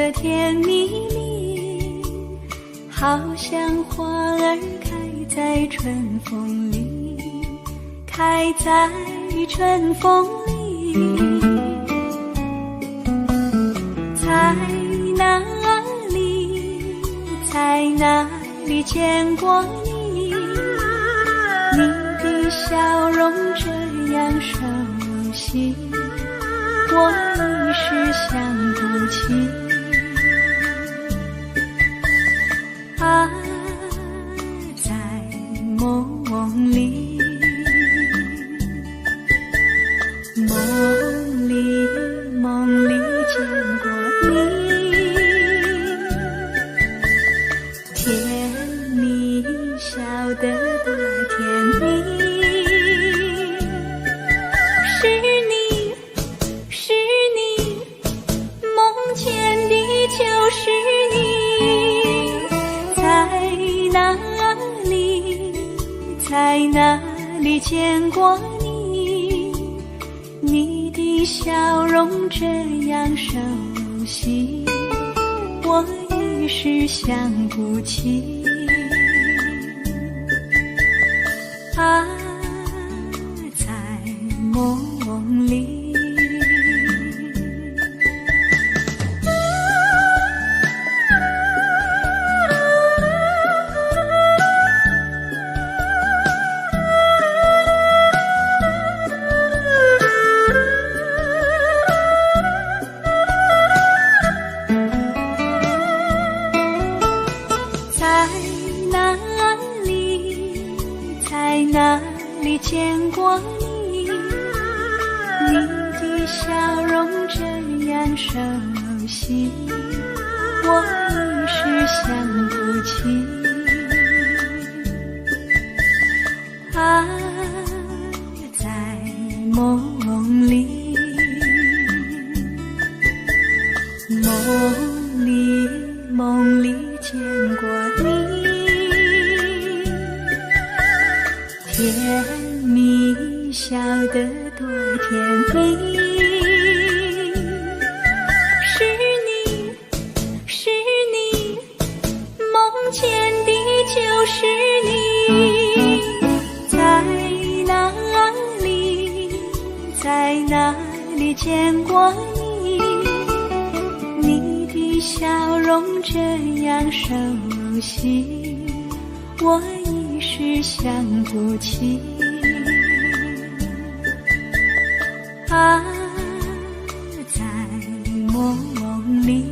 的甜蜜蜜，好像花儿开在春风里，开在春风里。在哪里，在哪里见过你？你的笑容这样熟悉，我一时想不起。啊，在梦里，梦里见过你，甜蜜笑得多甜蜜。是你，梦见的就是你。在哪里，在哪里见过你？你的笑容这样熟悉，我一时想不起。啊，在梦里。在哪里见过你？你的笑容这样熟悉，我一时想不起。啊，在梦里，梦里见过你。甜蜜笑得多甜蜜。是你，梦见的就是你。在哪里，在哪里见过你？你的笑容这样熟悉，我一时想不起。啊，在梦里。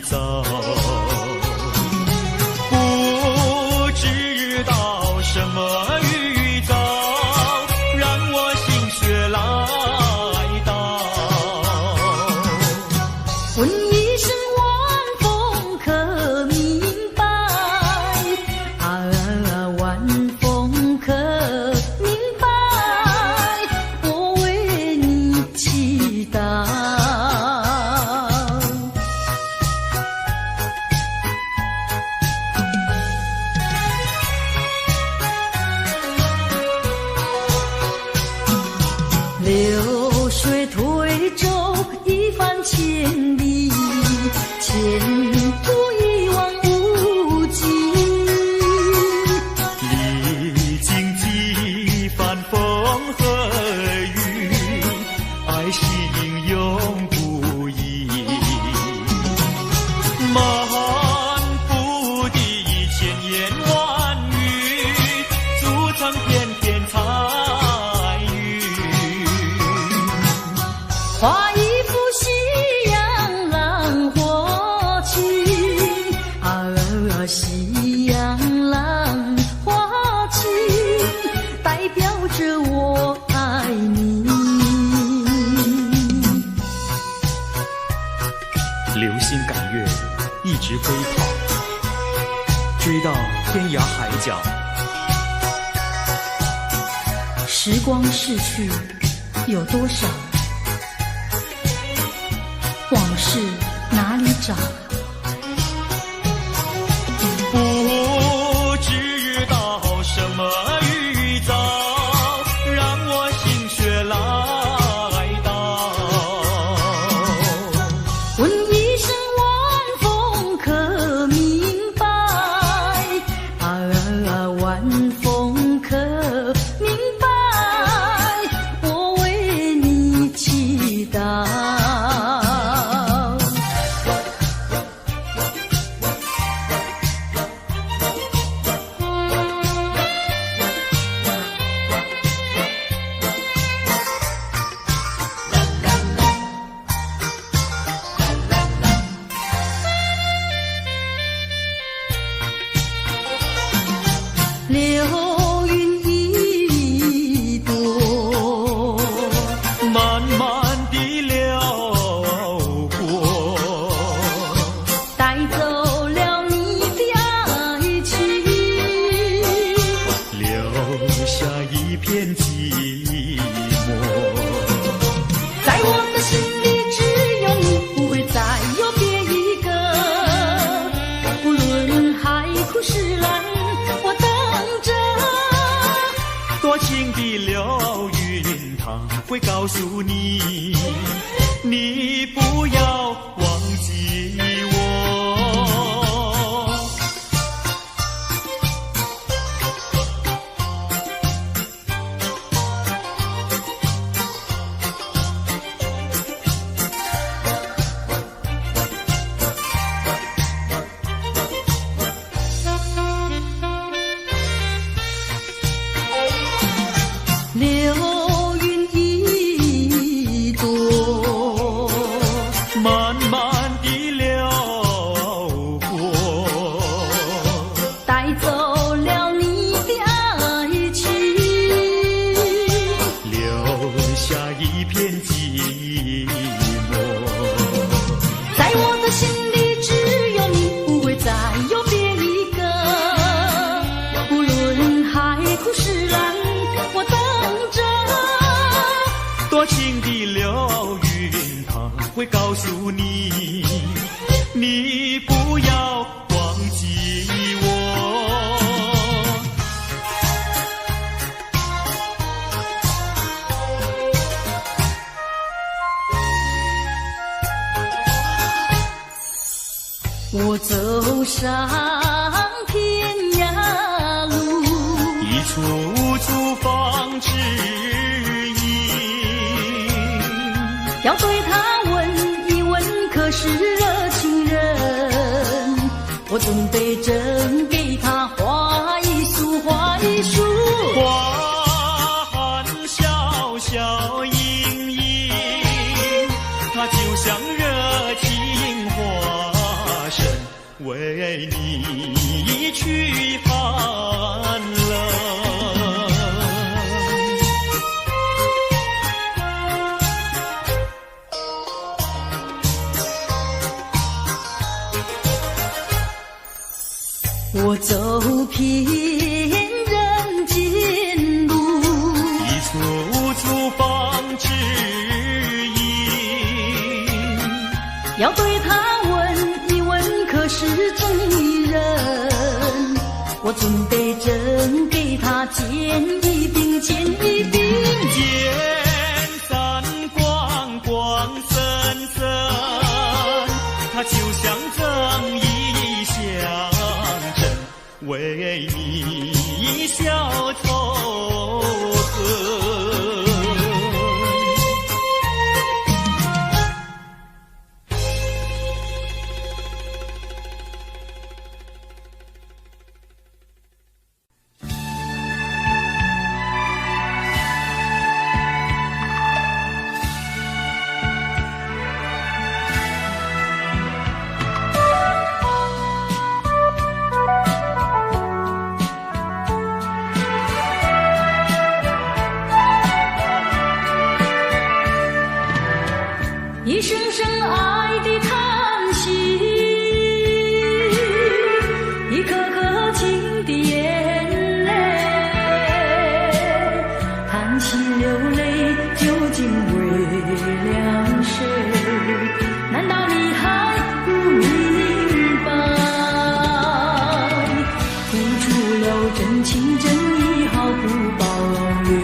遭，不知道什么预兆，让我心血来到。问一声晚风可明白？晚风可明白？我为你祈祷。流水推舟一番千里，前途一望无际。历经几番风和雨，爱心永不移。漫步的千言万语，组成片片彩云。画一幅夕阳浪花情，夕阳浪花情，代表着我爱你。流星赶月，一直飞跑，追到天涯海角。时光逝去有多少？往事哪里找？不知道什么预兆，让我心血来到。问一声晚风可明白？晚风可明白？我为你祈祷。流云一朵，慢慢地流过，带走了你的爱情，留下一片寂寞。在我的心里只有你，不会再有别一个。不论海枯石烂，我等着。多情的流云，它会告诉你，你不要忘记我。流云一朵，慢慢地流过，带走了你的爱情，留下一片寂寞。在我的心里只有你，不会再有别一个。不论海枯石烂，我等着。多情的流云，它会告诉你，你不要忘记我。我走上天涯路，一处处放指引，要对他问一问，可是热情人？我准备真给他画一束，画一束。花含笑笑盈盈，它就像热情花为你去寒冷。我走遍人间路，一处处方知音。要对他问一问，可是中意人？我准备真给他见一饼，见一饼。见三光光森森，它就像正义象征，为你消仇恨。一声声爱的叹息，一颗颗情的眼泪，叹息流泪究竟为了谁？难道你还不明白？付出了真情真意毫不保留，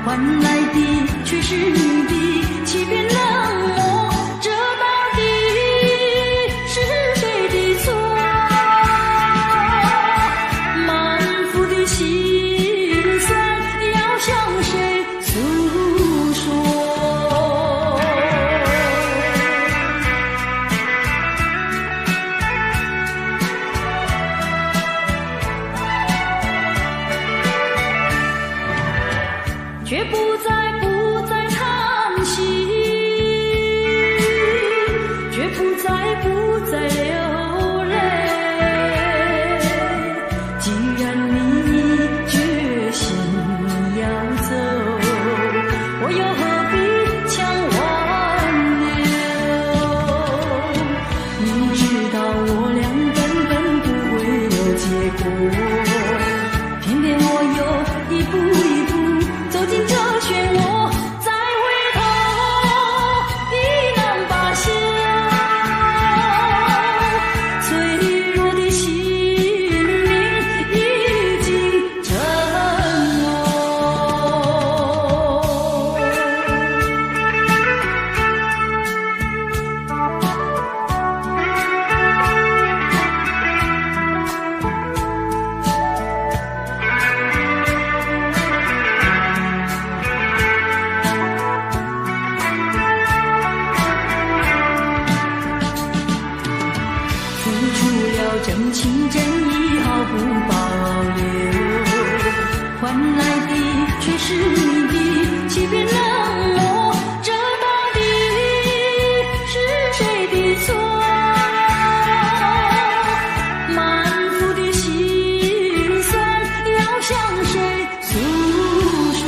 换来的却是你的欺骗冷漠，这到底是谁的错？满腹的心酸要向谁诉说？却不再叹息，却不再流泪。既然你决心要走，我又何必强挽留？你知道我俩根本不会有结果，偏偏我又一步一步走进这漩涡，再回头已难罢休。脆弱的心灵已经沉默。付出了真情真意毫不保留，换来的却是你的欺骗冷漠，这到底是谁的错？满腹的心酸要向谁诉说？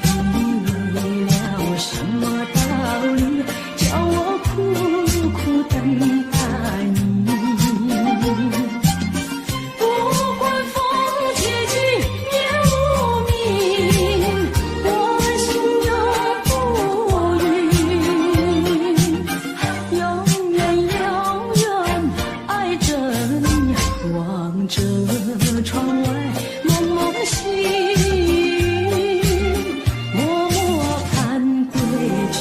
体会了什么道理，叫我苦苦等待你。不管风结局也无名，我心永不渝，永远永远爱着你，望着窗外蒙蒙星，默默盼归去。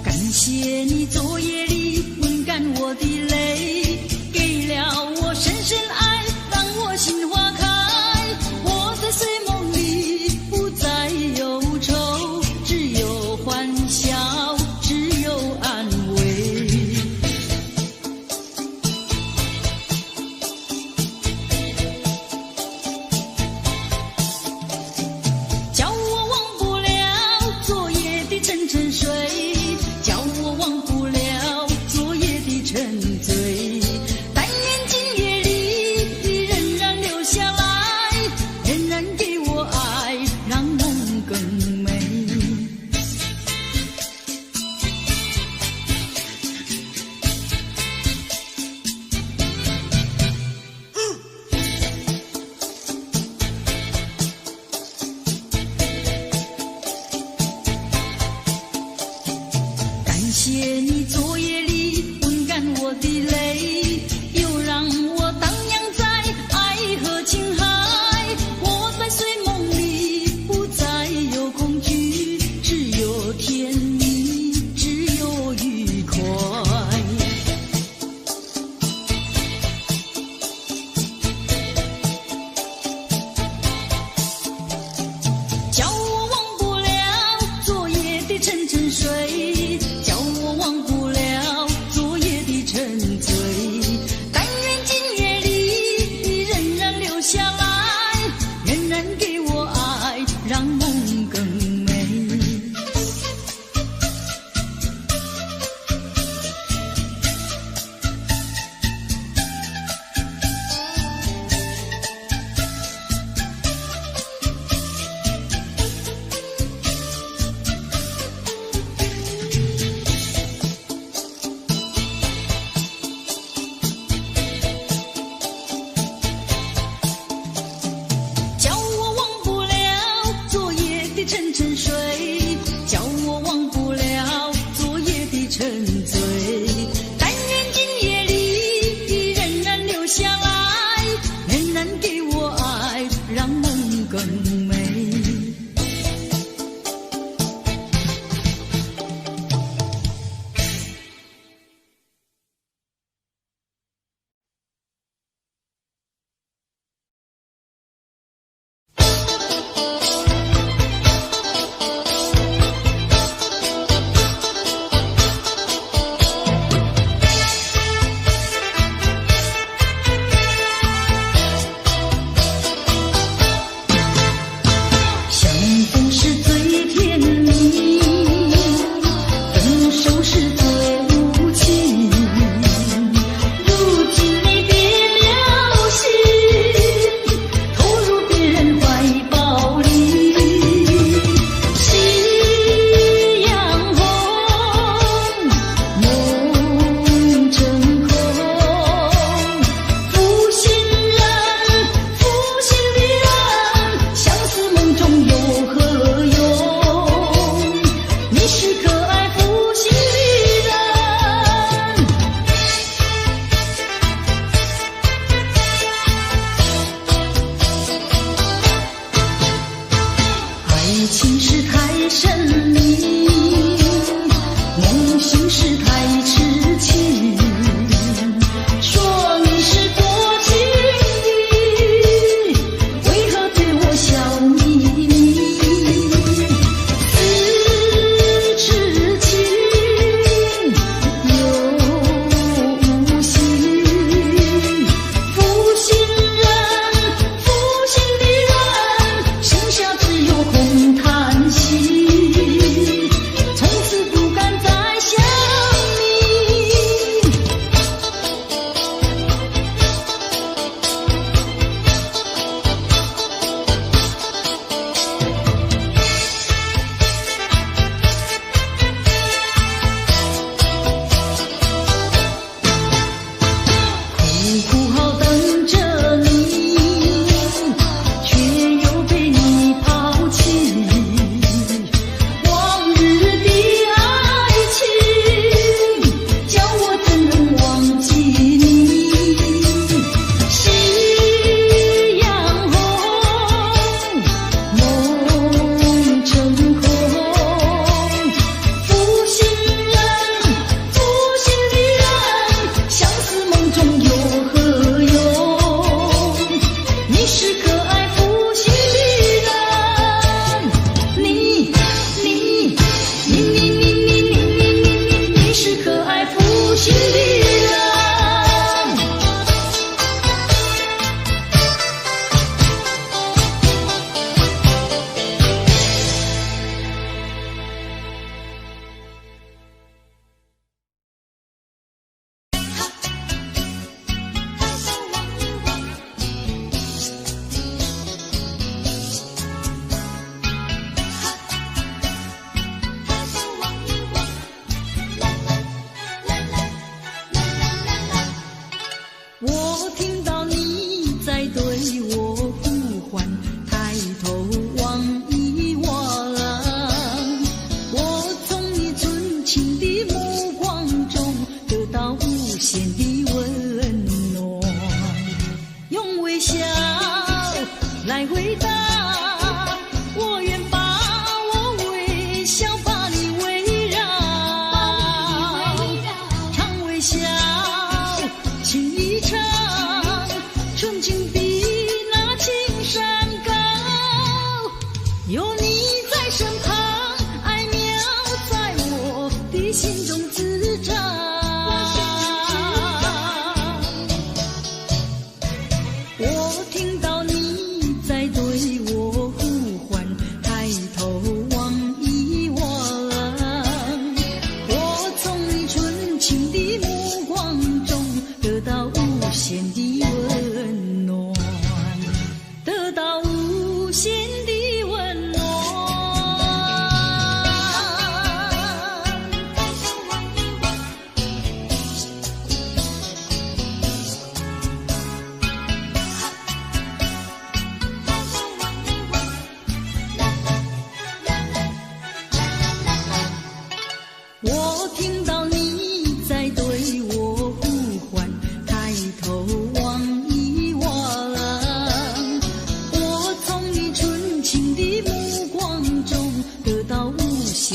感谢你昨夜里温干我的泪，给了我深深爱，让我心花开。我在睡梦里不再忧愁，只有欢笑，只有安慰。叫我忘不了昨夜的沉沉睡，叫我忘不了昨夜的沉醉。但愿今夜里你仍然留下来，仍然给我爱，让梦更美。感谢你昨夜里温干我的泪，又让我荡漾在爱和情海。我在睡梦里不再有恐惧，只有甜蜜，只有愉快。叫我忘不了昨夜的沉沉睡，叫我忘不了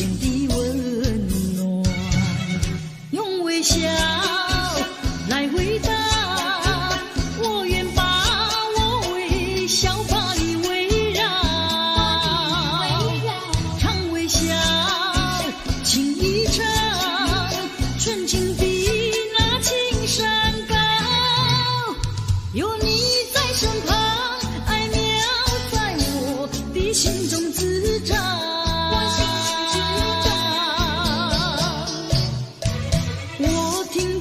间的温暖，用微笑来回答。我愿把我微笑把你围绕，常微笑情意长，纯情的那青山高，有你在身旁，爱苗在我的心中滋长。我听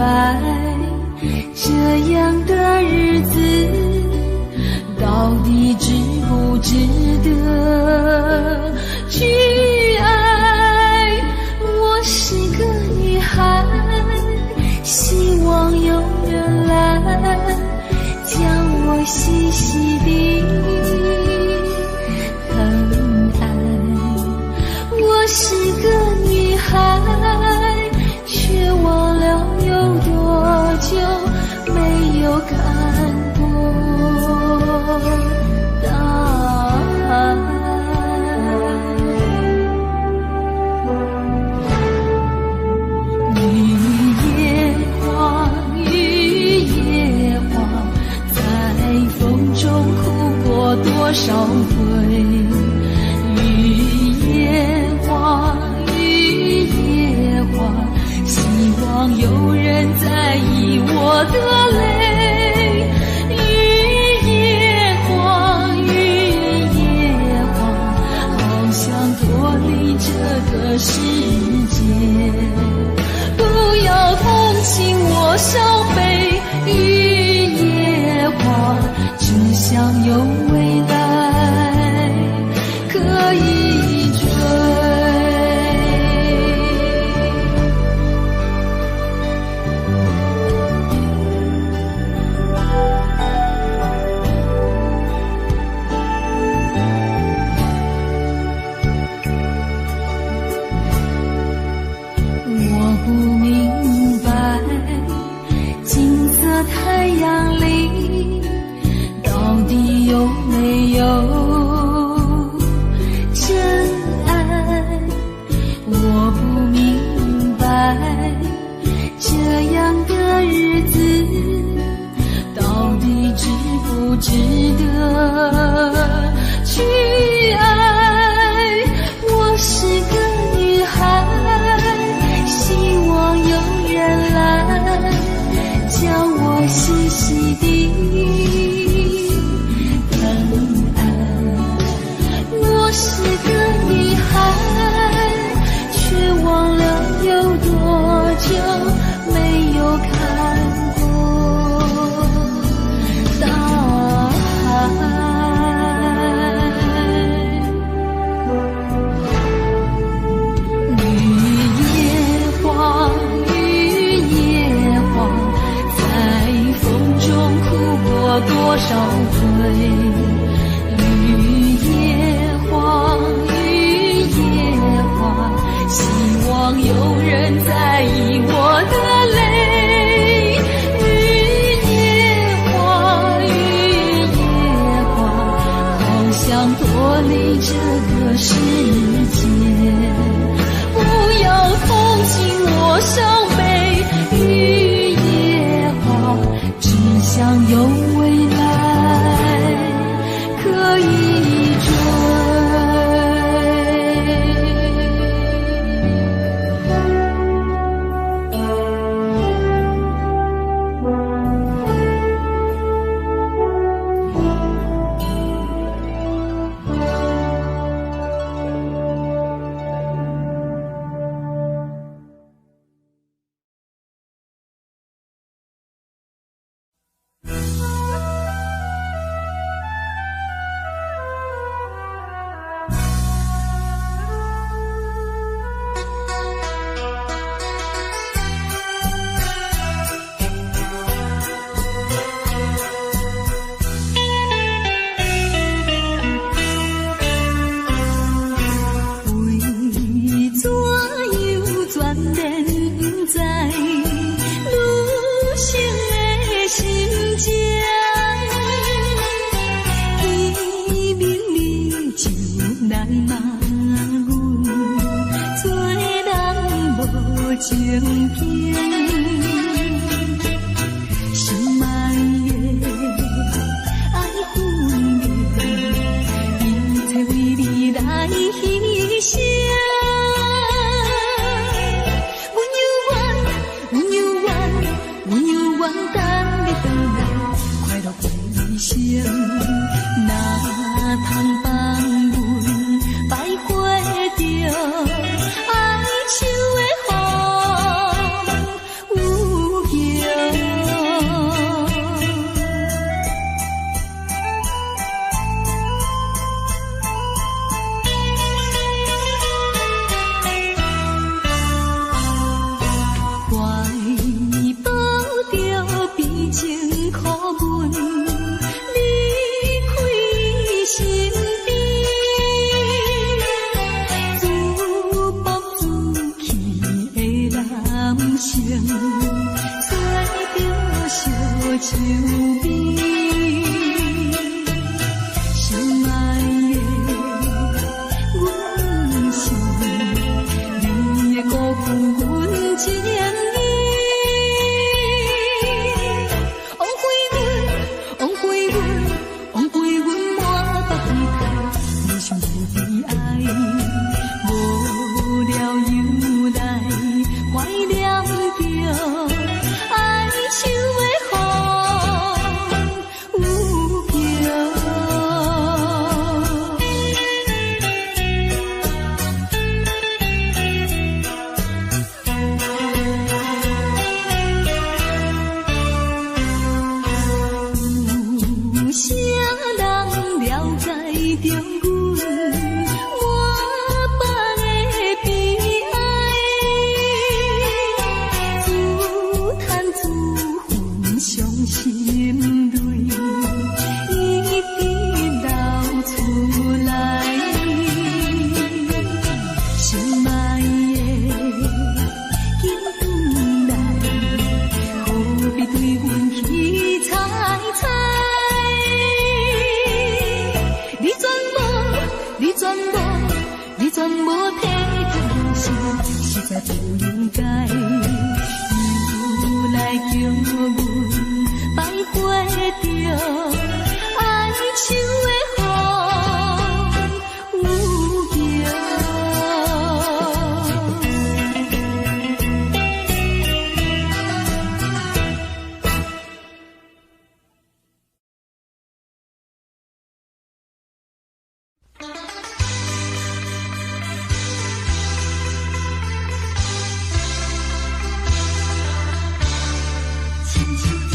白，这样的日子到底值不值得去爱？我是个女孩，希望有人来将我细细地疼爱。我是个女孩，却忘了有多久没有看过大海。雨夜花，雨夜花，在风中哭过多少回？雨夜花，雨夜花，希望有人在意我的泪。雨夜花，雨夜花，好想脱离这个世界，不要同情我伤悲。雨夜花，只想有未来可以追。我不明白，金色太阳里到底有没有真爱？我不明白，这样的日子到底值不值得去爱？我是个女孩，希望有人来将我细细地疼爱。我是个女孩，却忘了有多久没有看过大海。雨夜花，雨夜花，在风中哭过多少回？雨夜花，雨夜花，希望有人在意我的泪。雨夜花，雨夜花，好想脱离这个世界，不要同情我伤悲。雨夜花，只想有未来可以追。吹着烧酒味。心爱的，阮是你的辜负阮情意。亲像天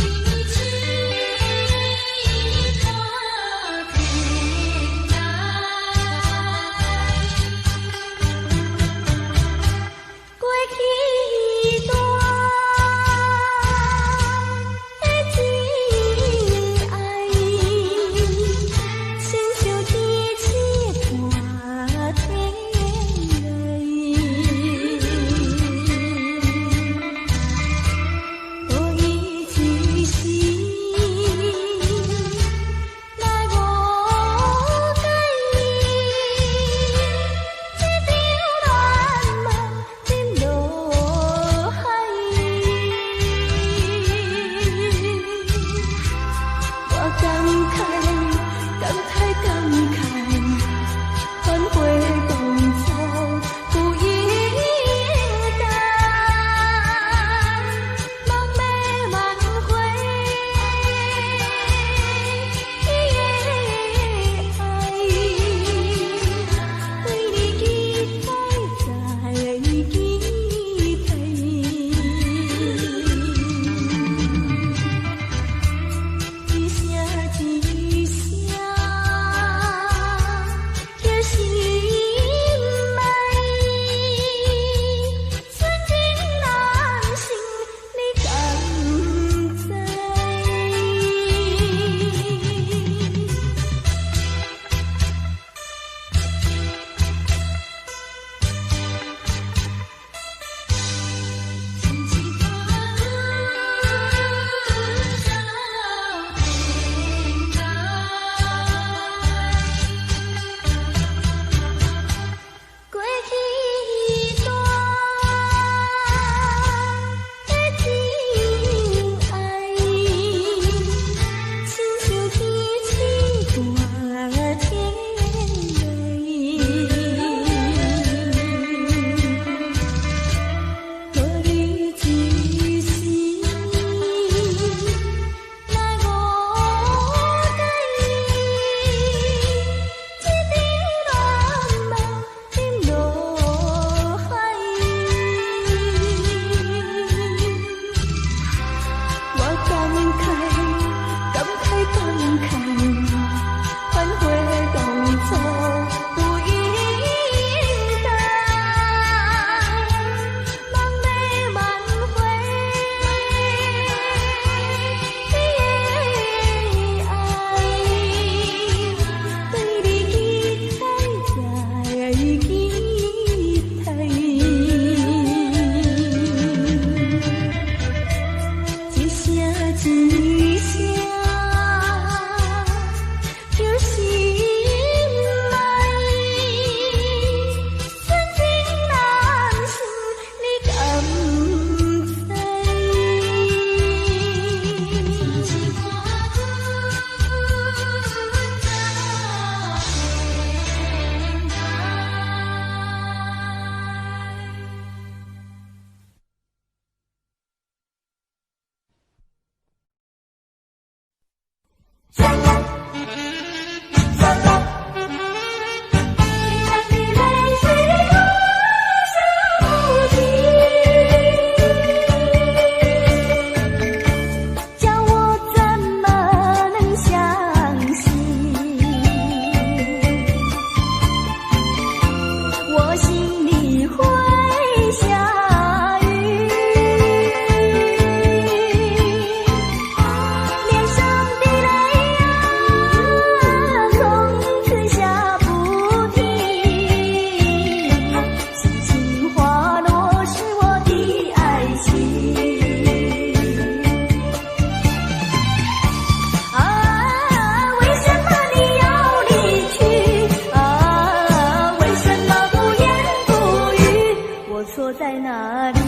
错在哪里？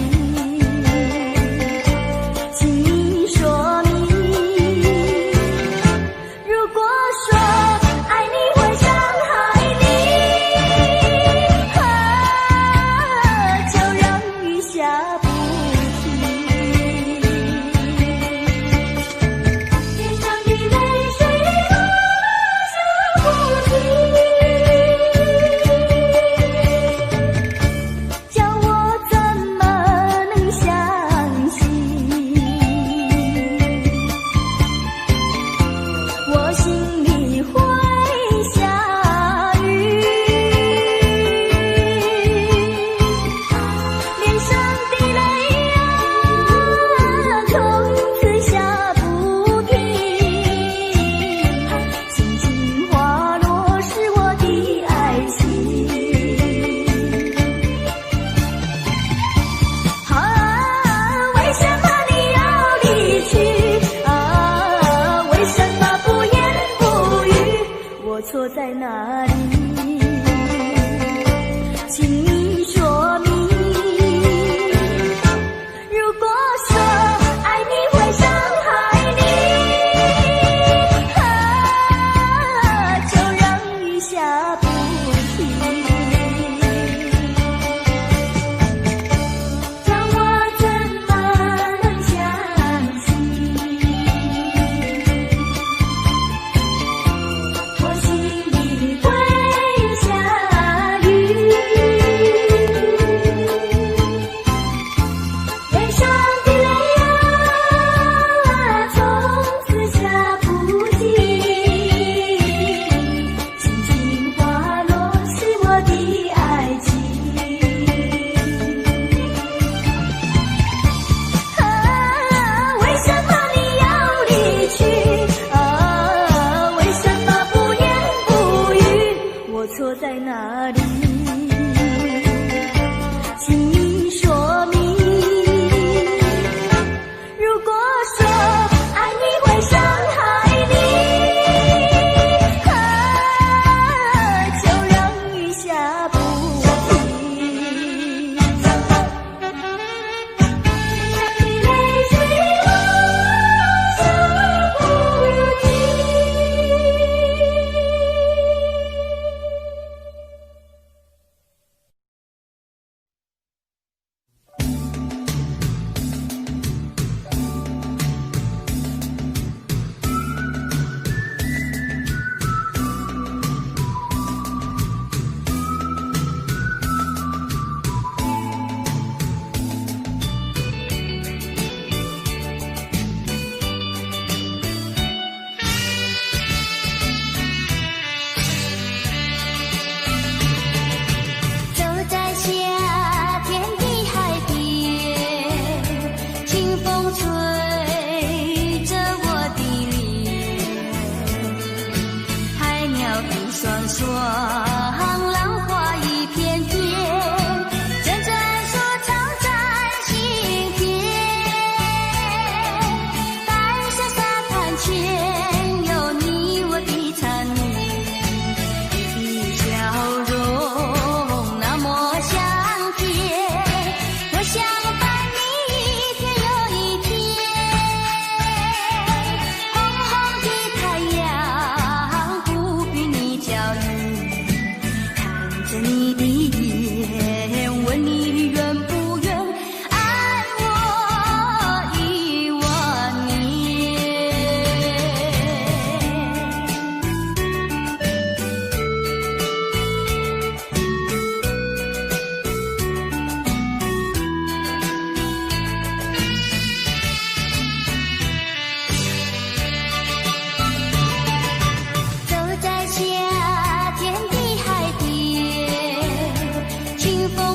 请你说明。如果说爱你会伤害你，就让雨下不停。天上的泪水落下不停。叫我怎么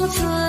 我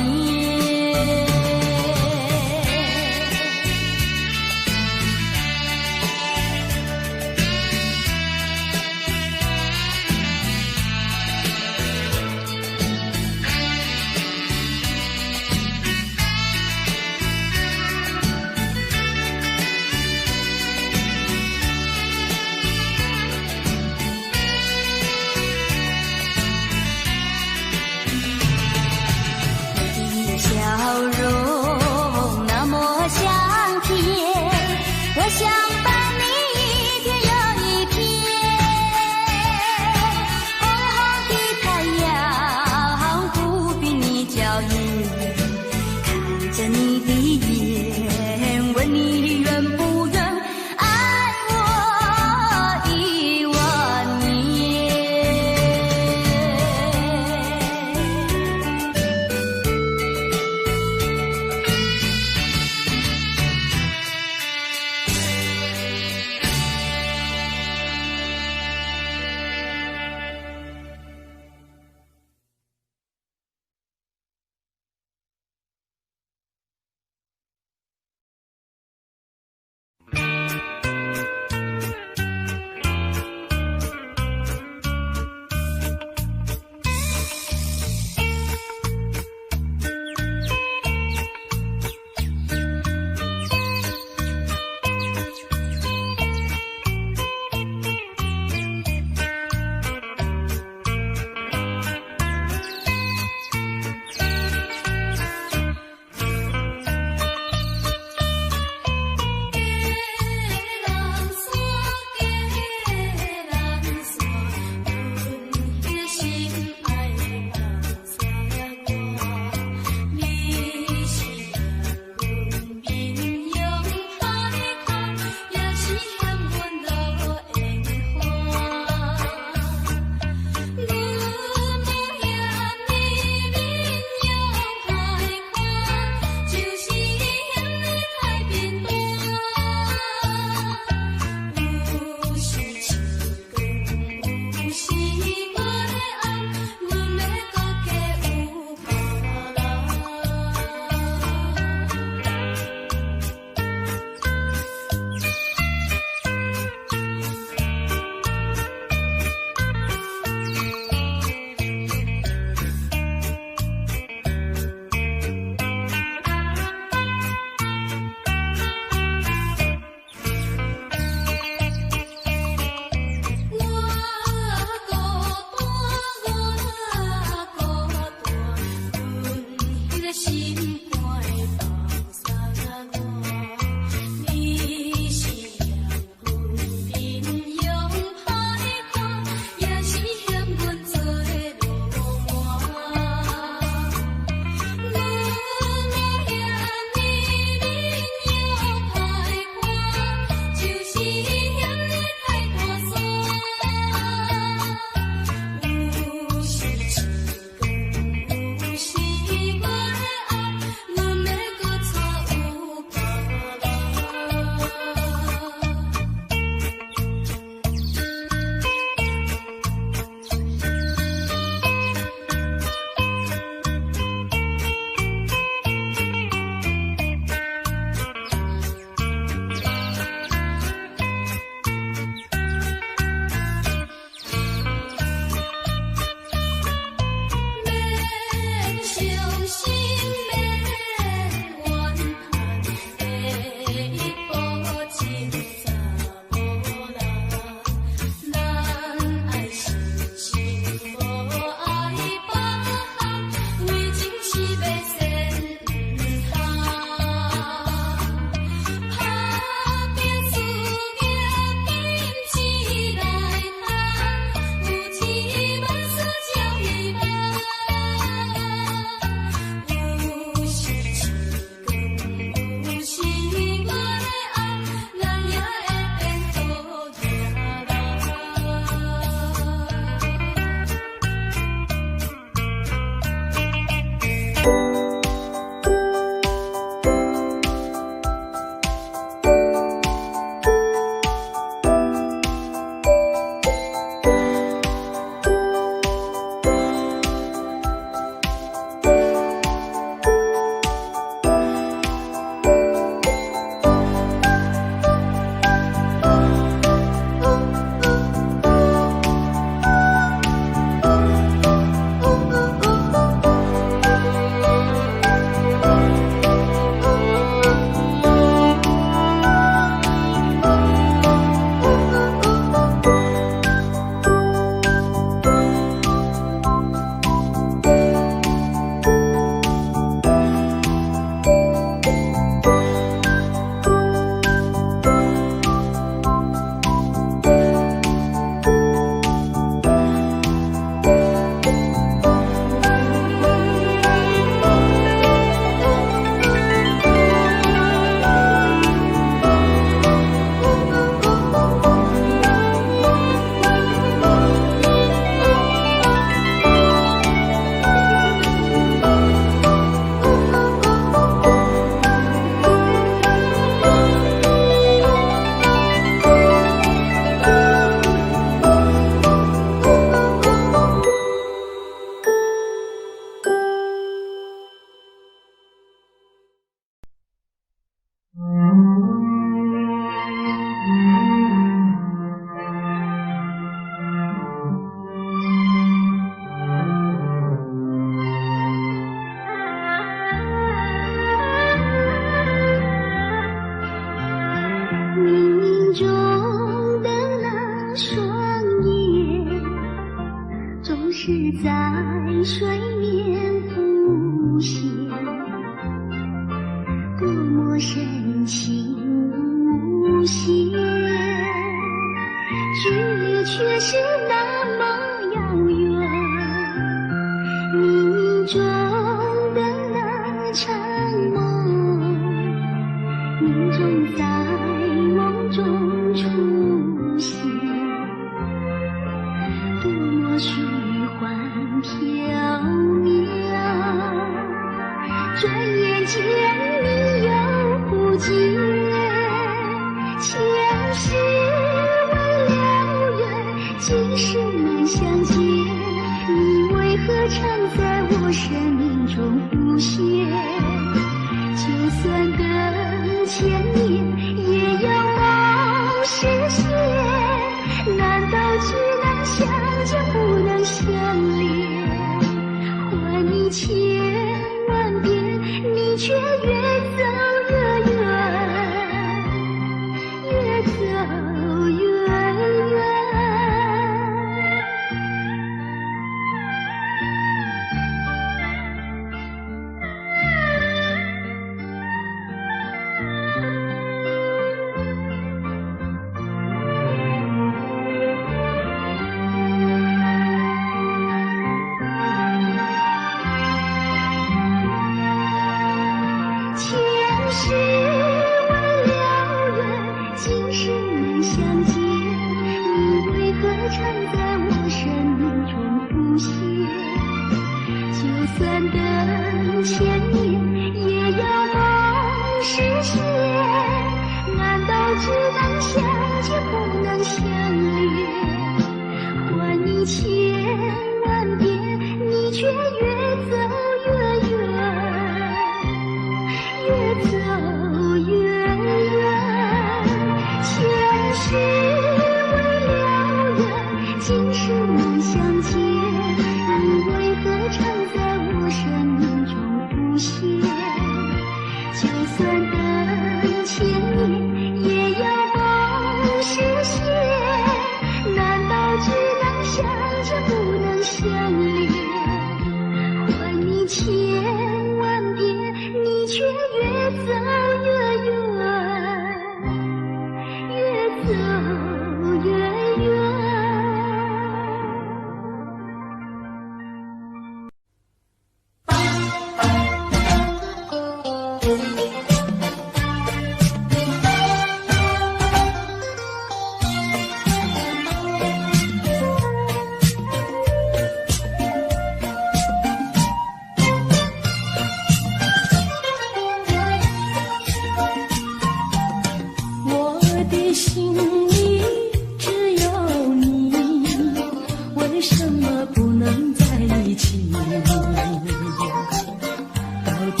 底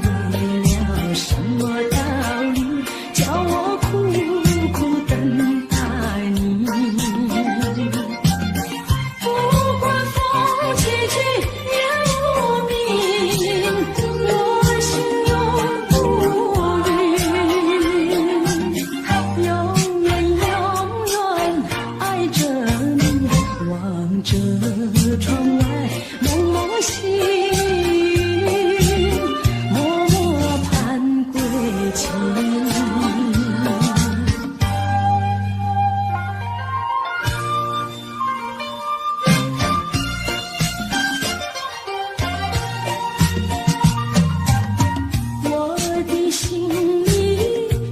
为了什么道理，叫我苦苦等待你？不管风起起夜无明，我心永不渝，永远永远爱着你，望着窗外蒙蒙星，默默盼归期。我的心里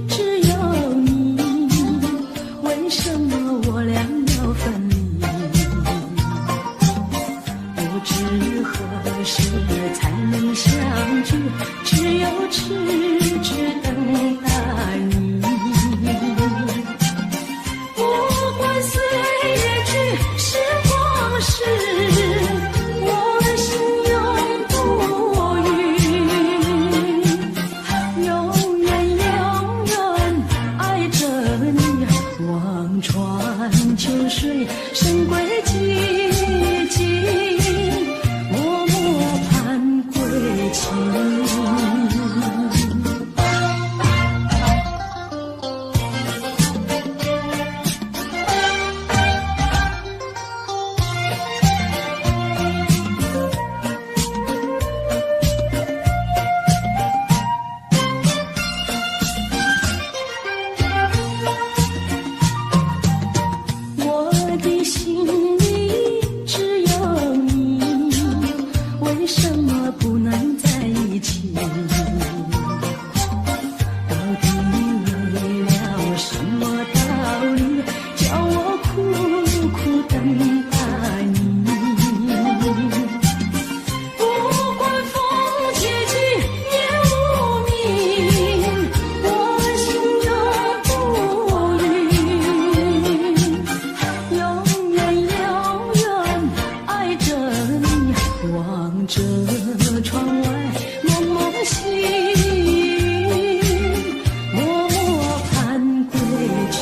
只有你，为什么我俩要分离？不知何时才能相聚，只有痴痴等待你。不管岁月去，时光逝，我心永不渝，永远永远爱着你，望穿秋水，深归寂静，默默盼归期。我的心里只有你，为什么不能在一起？到底为了什么道理，叫我苦苦等待你？不管风起起夜无明，我心永不渝，永远永远爱着你，望着窗外蒙蒙星，默默盼归期。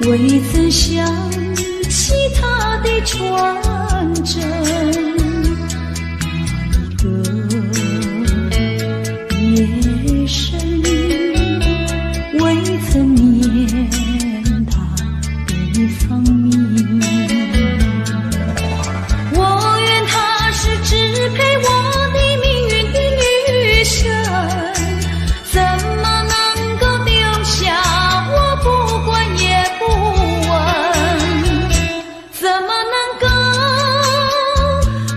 未曾想起他的传真，那一个夜深，未曾念他的芳名。我愿他是支配我的命运的女神，怎么能够丢下我不管也不问？怎么能够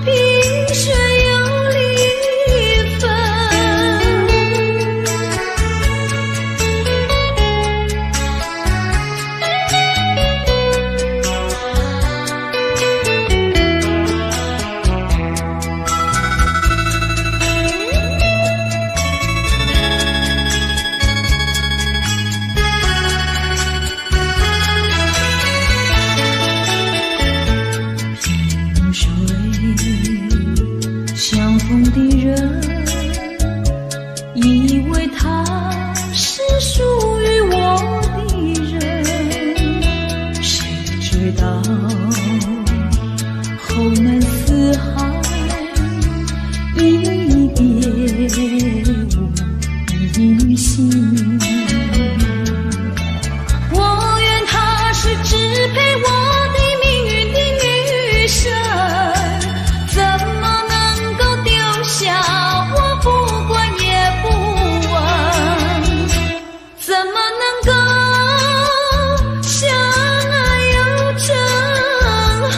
萍水有离分？萍水相逢的人，以为他是属于我的人，谁知道后门四海，一别无音信。我愿他是支配我的命运的女神，怎么能够丢下我不管也不问？怎么能够相爱又憎恨？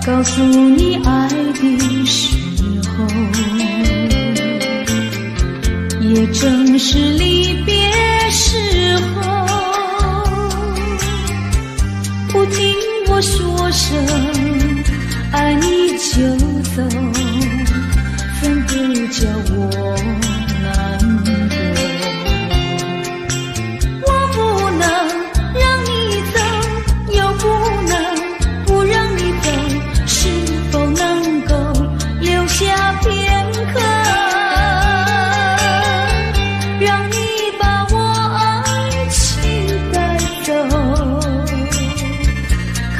告诉你爱的时候，也正是离别时候。不听我说声爱你就走，怎不叫我难过？我不能让你走，又不能不让你走，是否能够留下片刻，让你把我爱情带走？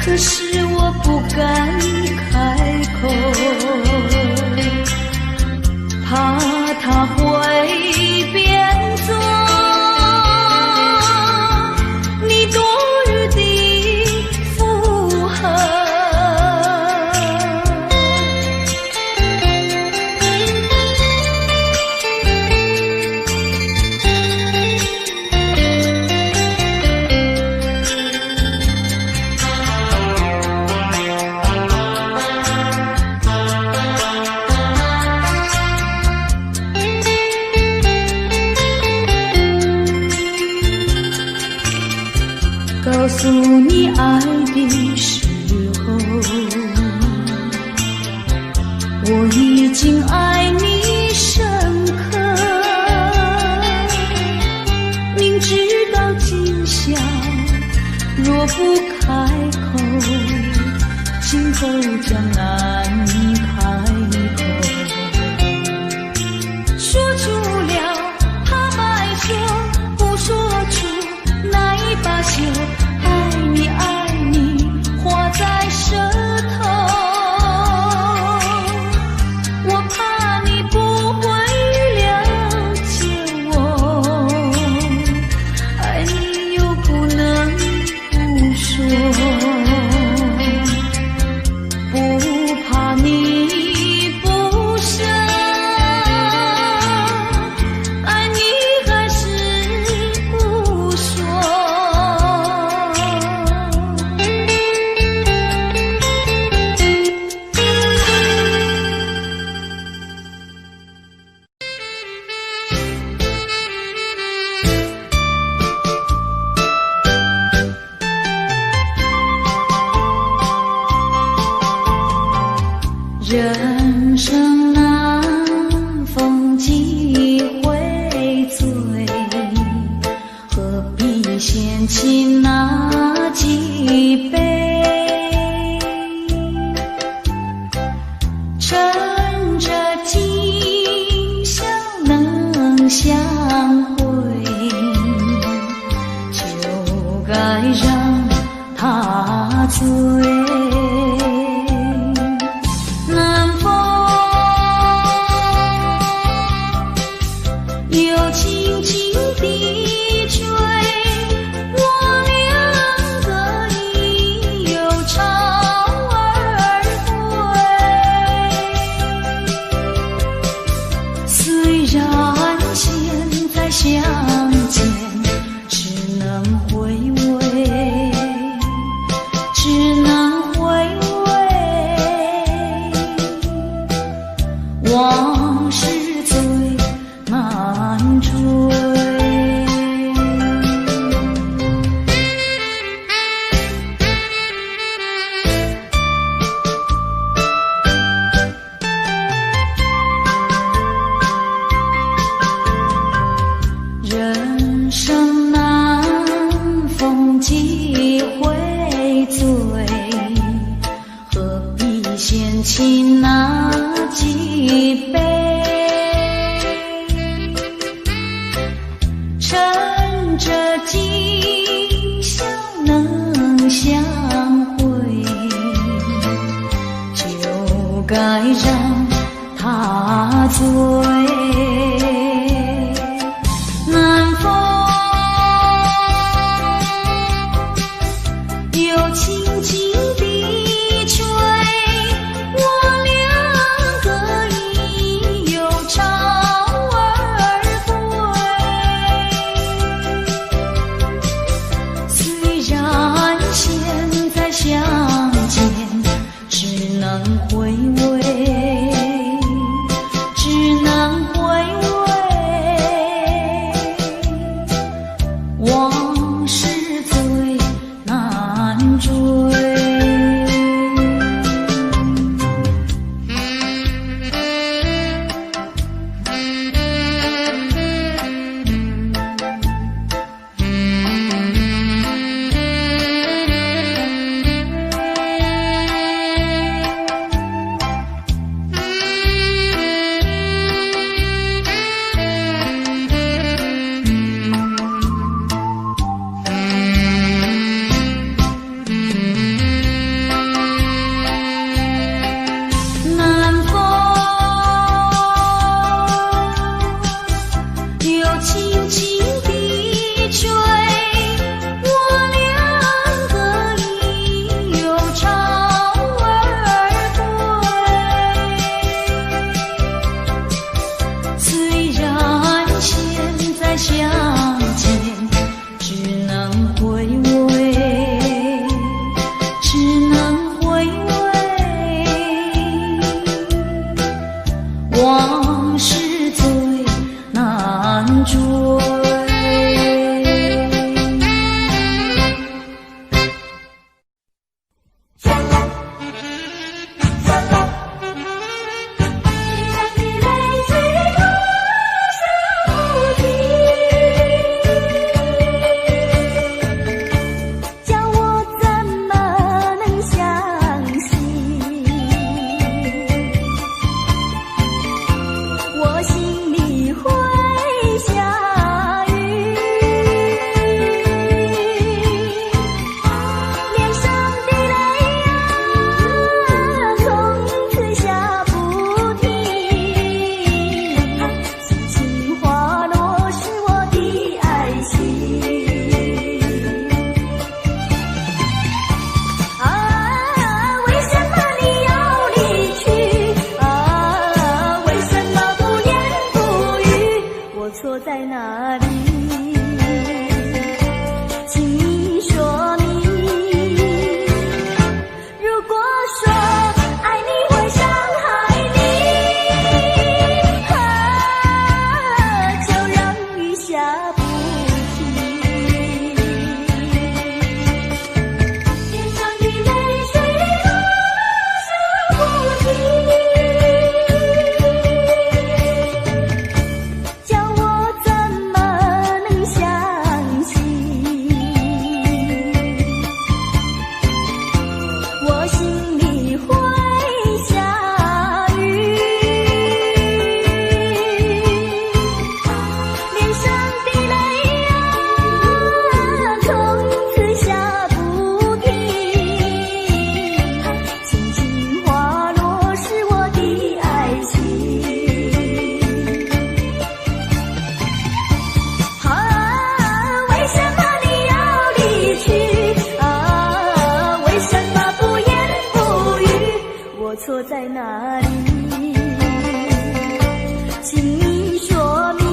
可是我不敢开口，怕他会变作你多余的附和。告诉你爱的时候，我已经爱你深刻，明知道今宵若不开口，今后将难以开口。说出了怕白说，不说出那一把酒，爱你爱你画在舌头，我怕你不会了解我，爱你又不能不说。人生难，逢几回醉，何必嫌弃那几杯？趁着今宵能相会，就该让他醉。又轻轻地吹，我两个已有巢而归。虽然现在相见只能回味，只能回味，往事最难追。人生难，逢几回醉，何必嫌弃那几杯？趁着今宵能相会，就该让他醉。南风又轻轻地吹，我两个已有巢而归。虽然现在相见只能回味，只能回味，往事最难追。南风又轻轻地吹，我两个已有巢而归。虽然现在相见只能回味，只能回味，往事最难追。叫我怎么能相信，我心里会下雨，脸上的泪呀从此下不停，轻轻滑落是我的爱心。为什么你要离去？为什么不言不语？我错在哪里？请你说明。如果说爱你会伤害你，就让雨下不停。脸上的泪水落下不停。错在哪里？请你说明。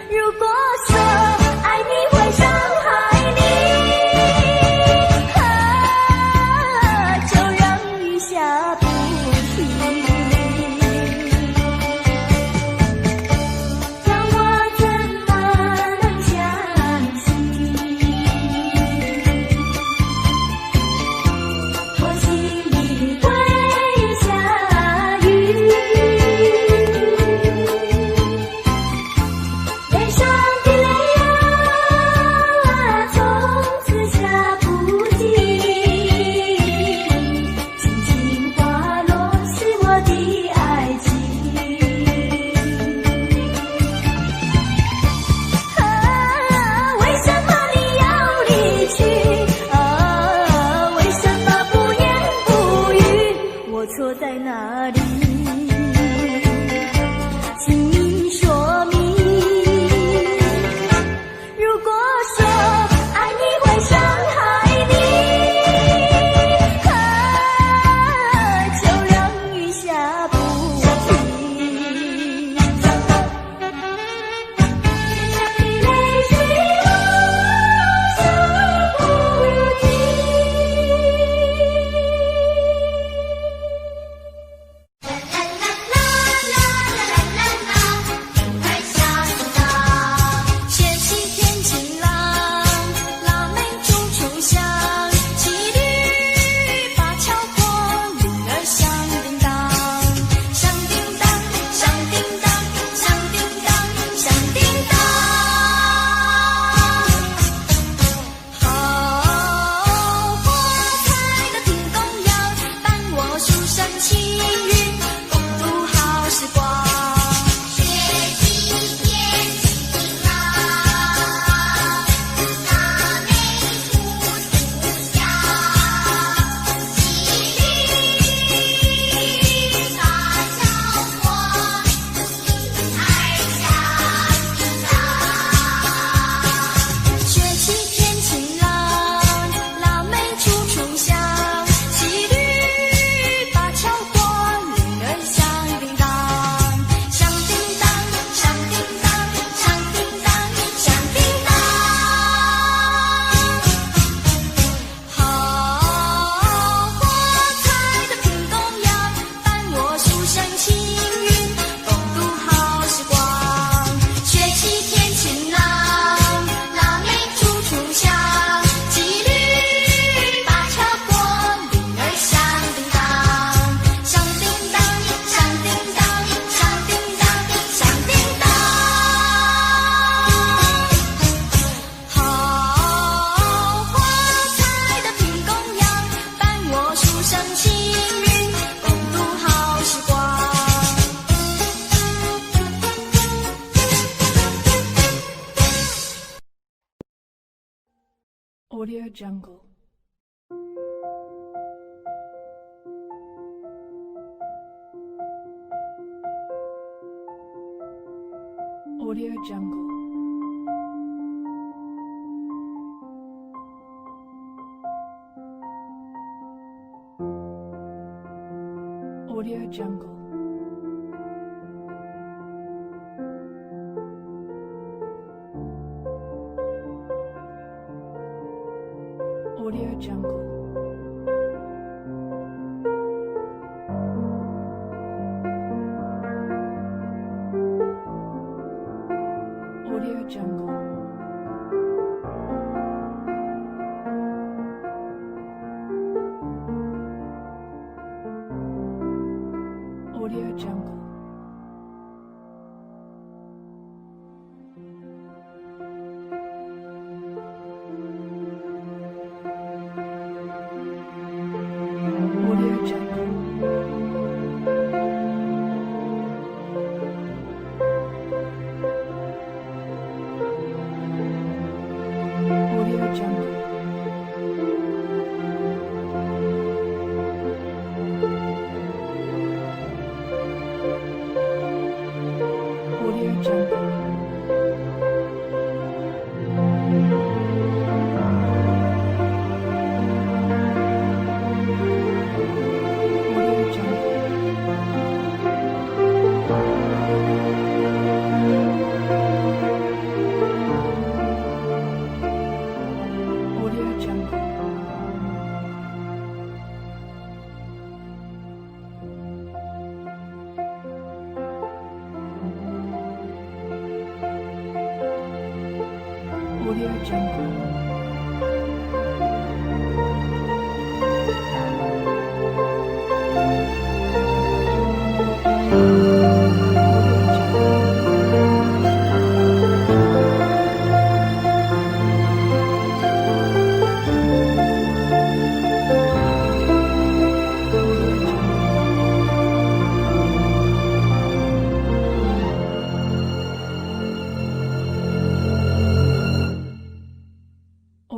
如果说爱你会伤害你，就让雨下不停。让我怎么能相信？我心里会下雨，脸上的泪啊，从此下不尽。轻轻滑落是我的爱情。为什么你要离去？为什么不言不语？我错在哪里？请你说明。如果说爱你会伤害你，就让雨下不停。脸上的泪水落下不停。学习天晴朗，腊梅处处香，骑驴把桥过，铃儿响叮当，响叮当，响叮当，响叮当，响叮当。好花开的品公羊，伴我书生青云，共度好时光。学习天晴朗，腊梅处处香，骑驴把桥过，铃儿响叮当。学习天晴朗，腊梅处处香，骑驴把桥过，铃儿响叮当，响叮当，响叮当，响叮当，响叮当。好花开的品公羊，伴我书生青云，共度好时光。学习天晴朗，腊梅处处香，骑驴把桥过，铃儿响叮当，响叮当，响叮当，响叮当，响叮当。好花开的品公羊，伴我书生青云，共度好时光。Audio Jungle. Audio Jungle. Audio Jungle. Audio Jungle. Audio Jungle. Audio Jungle. Audio Jungle. Audio Jungle. Audio Jungle.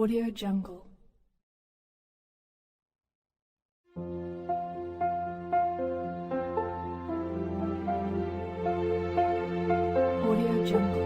Audio Jungle. Audio Jungle.